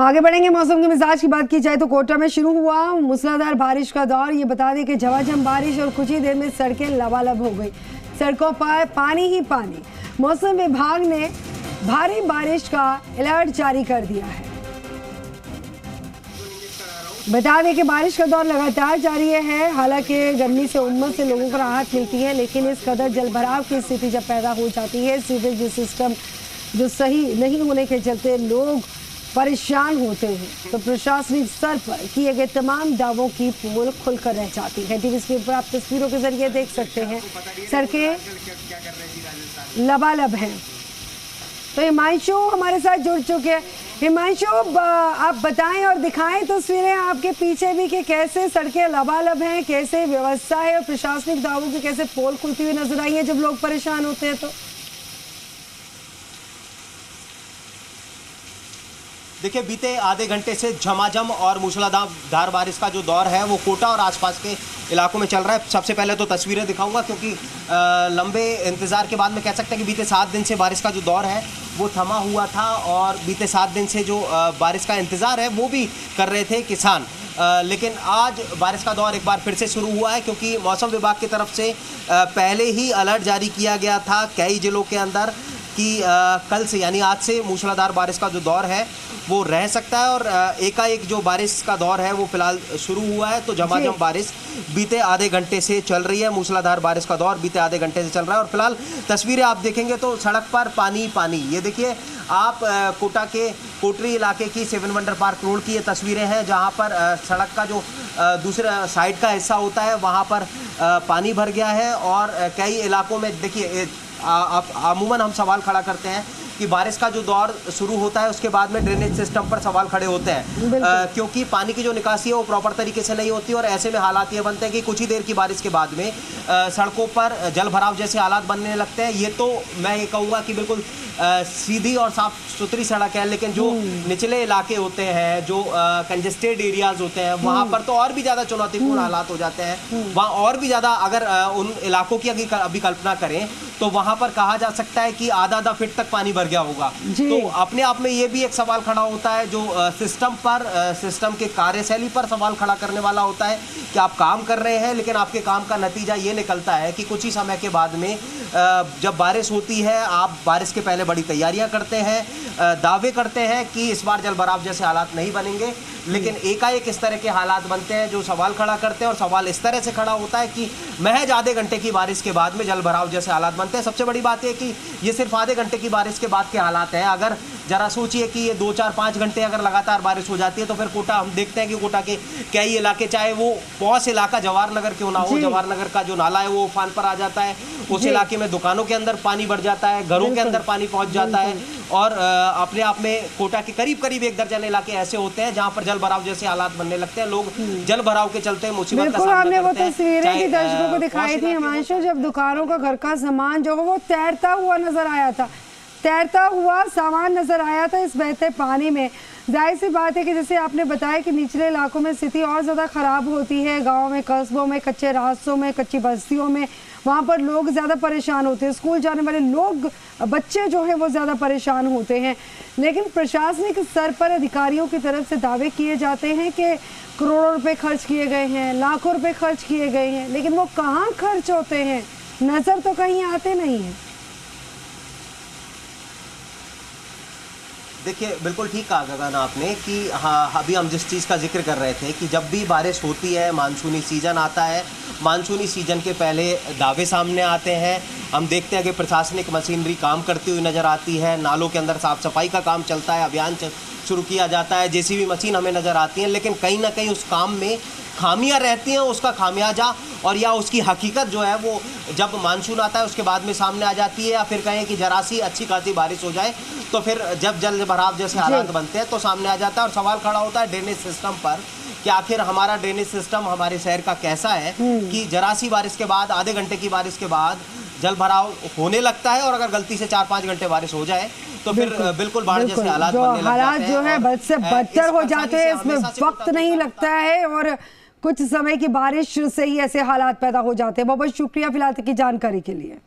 आगे बढ़ेंगे। मौसम के मिजाज की बात की जाए तो कोटा में शुरू हुआ मूसलाधार बारिश का दौर। ये बता दें कि झमाझम बारिश और कुछ ही देर में सड़कें लबालब हो गई, सड़कों पर पानी ही पानी। मौसम विभाग ने भारी बारिश का अलर्ट जारी कर दिया है। बता दें कि बारिश का दौर लगातार जारी है। हालांकि गर्मी से उमस से लोगों को राहत मिलती है, लेकिन इस कदर जलभराव की स्थिति जब पैदा हो जाती है, सीवेज सिस्टम जो सही नहीं होने के चलते लोग परेशान होते हैं, तो प्रशासनिक स्तर पर किए गए तमाम दावों की पोल खुलकर रह जाती है। टीवी स्क्रीन पर आप तस्वीरों के जरिए देख सकते हैं, सड़कें लबालब हैं। तो हिमांशु हमारे साथ जुड़ चुके हैं। हिमांशु, आप बताएं और दिखाएं तस्वीरें आपके पीछे भी कि कैसे सड़कें लबालब हैं, कैसे व्यवस्था है और प्रशासनिक दावों की कैसे पोल खुलती हुई नजर आई है जब लोग परेशान होते हैं। तो देखिए, बीते आधे घंटे से झमाझम और मूसलाधार बारिश का जो दौर है वो कोटा और आसपास के इलाकों में चल रहा है। सबसे पहले तो तस्वीरें दिखाऊंगा, क्योंकि लंबे इंतज़ार के बाद में कह सकते हैं कि बीते 7 दिन से बारिश का जो दौर है वो थमा हुआ था, और बीते 7 दिन से जो बारिश का इंतज़ार है वो भी कर रहे थे किसान। लेकिन आज बारिश का दौर एक बार फिर से शुरू हुआ है, क्योंकि मौसम विभाग की तरफ से पहले ही अलर्ट जारी किया गया था कई जिलों के अंदर कि कल से यानी आज से मूसलाधार बारिश का जो दौर है वो रह सकता है। और एकाएक जो बारिश का दौर है वो फिलहाल शुरू हुआ है। तो झमाझम बारिश बीते आधे घंटे से चल रही है, मूसलाधार बारिश का दौर बीते आधे घंटे से चल रहा है। और फिलहाल तस्वीरें आप देखेंगे तो सड़क पर पानी पानी। ये देखिए आप, कोटा के कोटरी इलाके की 7 वंडर पार्क रोड की ये तस्वीरें हैं, जहाँ पर सड़क का जो दूसरा साइड का हिस्सा होता है वहाँ पर पानी भर गया है। और कई इलाकों में देखिए, अमूमन हम सवाल खड़ा करते हैं कि बारिश का जो दौर शुरू होता है उसके बाद में ड्रेनेज सिस्टम पर सवाल खड़े होते हैं, क्योंकि पानी की जो निकासी है वो प्रॉपर तरीके से नहीं होती। और ऐसे में हालात ये बनते हैं कि कुछ ही देर की बारिश के बाद में सड़कों पर जल भराव जैसे हालात बनने लगते हैं। ये तो मैं ये कहूँगा कि बिल्कुल सीधी और साफ सुथरी सड़क है, लेकिन जो निचले इलाके होते हैं, जो कंजेस्टेड एरियाज होते हैं, वहाँ पर तो और भी ज़्यादा चुनौतीपूर्ण हालात हो जाते हैं। वहाँ और भी ज़्यादा, अगर उन इलाकों की अभी कल्पना करें तो वहाँ पर कहा जा सकता है कि आधा फीट तक पानी भर गया होगा। तो अपने आप में ये भी एक सवाल खड़ा होता है, जो सिस्टम के कार्यशैली पर सवाल खड़ा करने वाला होता है कि आप काम कर रहे हैं, लेकिन आपके काम का नतीजा ये निकलता है कि कुछ ही समय के बाद में जब बारिश होती है, आप बारिश के पहले बड़ी तैयारियां करते हैं, दावे करते हैं कि इस बार जलभराव जैसे हालात नहीं बनेंगे, लेकिन एकाएक इस तरह के हालात बनते हैं जो सवाल खड़ा करते हैं। और सवाल इस तरह से खड़ा होता है कि महज आधे घंटे की बारिश के बाद में जलभराव जैसे हालात बनते हैं। सबसे बड़ी बात है कि ये सिर्फ आधे घंटे की बारिश के बाद के हालात हैं। अगर जरा सोचिए कि ये 2, 4, 5 घंटे अगर लगातार बारिश हो जाती है तो फिर कोटा, हम देखते हैं कि कोटा के कई इलाके, चाहे वो पौस इलाका जवाहर नगर क्यों ना हो, जवाहर नगर का जो नाला है वो उफान पर आ जाता है। उस इलाके में दुकानों के अंदर पानी बढ़ जाता है, घरों के अंदर पानी पहुंच जाता है। और अपने आप में कोटा के करीब 1 दर्जन इलाके ऐसे होते हैं जहां पर जल भराव जैसे हालात बनने लगते हैं। लोग जल भराव के चलते मुसीबत का सामना करते हैं। हमने वो तस्वीरें भी दर्शकों को दिखाई थी हिमांशु, जब दुकानों का घर का सामान जो है वो तैरता हुआ नजर आया था, तैरता हुआ सामान नजर आया था इस बहते पानी में। जाहिर सी बात है कि जैसे आपने बताया कि निचले इलाकों में स्थिति और ज़्यादा ख़राब होती है, गाँव में, कस्बों में, कच्चे रास्तों में, कच्ची बस्तियों में, वहाँ पर लोग ज़्यादा परेशान होते हैं। स्कूल जाने वाले लोग, बच्चे जो हैं वो ज़्यादा परेशान होते हैं। लेकिन प्रशासनिक स्तर पर अधिकारियों की तरफ से दावे किए जाते हैं कि करोड़ों रुपए खर्च किए गए हैं, लाखों रुपए खर्च किए गए हैं, लेकिन वो कहाँ खर्च होते हैं नज़र तो कहीं आते नहीं हैं। देखिए, बिल्कुल ठीक कहा गगन आपने कि हाँ, अभी हम जिस चीज़ का जिक्र कर रहे थे कि जब भी बारिश होती है, मानसूनी सीज़न आता है, मानसूनी सीज़न के पहले दावे सामने आते हैं। हम देखते हैं कि प्रशासनिक मशीनरी काम करती हुई नज़र आती है, नालों के अंदर साफ़ सफाई का काम चलता है, अभियान शुरू किया जाता है, जेसीबी मशीन हमें नज़र आती हैं, लेकिन कहीं ना कहीं उस काम में खामियां रहती हैं। उसका खामियाजा और या उसकी हकीकत जो है वो जब मानसून आता है उसके बाद में सामने आ जाती है, या फिर कहें कि जरा सी अच्छी खासी बारिश हो जाए तो फिर जब जल भराव जैसे हालात बनते हैं तो सामने आ जाता है। और सवाल खड़ा होता है ड्रेनेज सिस्टम पर कि आखिर हमारा ड्रेनेज सिस्टम हमारे शहर का कैसा है कि जरा सी बारिश के बाद, आधे घंटे की बारिश के बाद जल भराव होने लगता है, और अगर गलती से 4-5 घंटे बारिश हो जाए तो फिर बिल्कुल बाढ़ जैसे हालात बनने लग जाते हैं। हालात जो है बद से बदतर हो जाते हैं, इसमें वक्त नहीं लगता है और कुछ समय की बारिश से ही ऐसे हालात पैदा हो जाते हैं। बहुत बहुत शुक्रिया फिलहाल तक की जानकारी के लिए।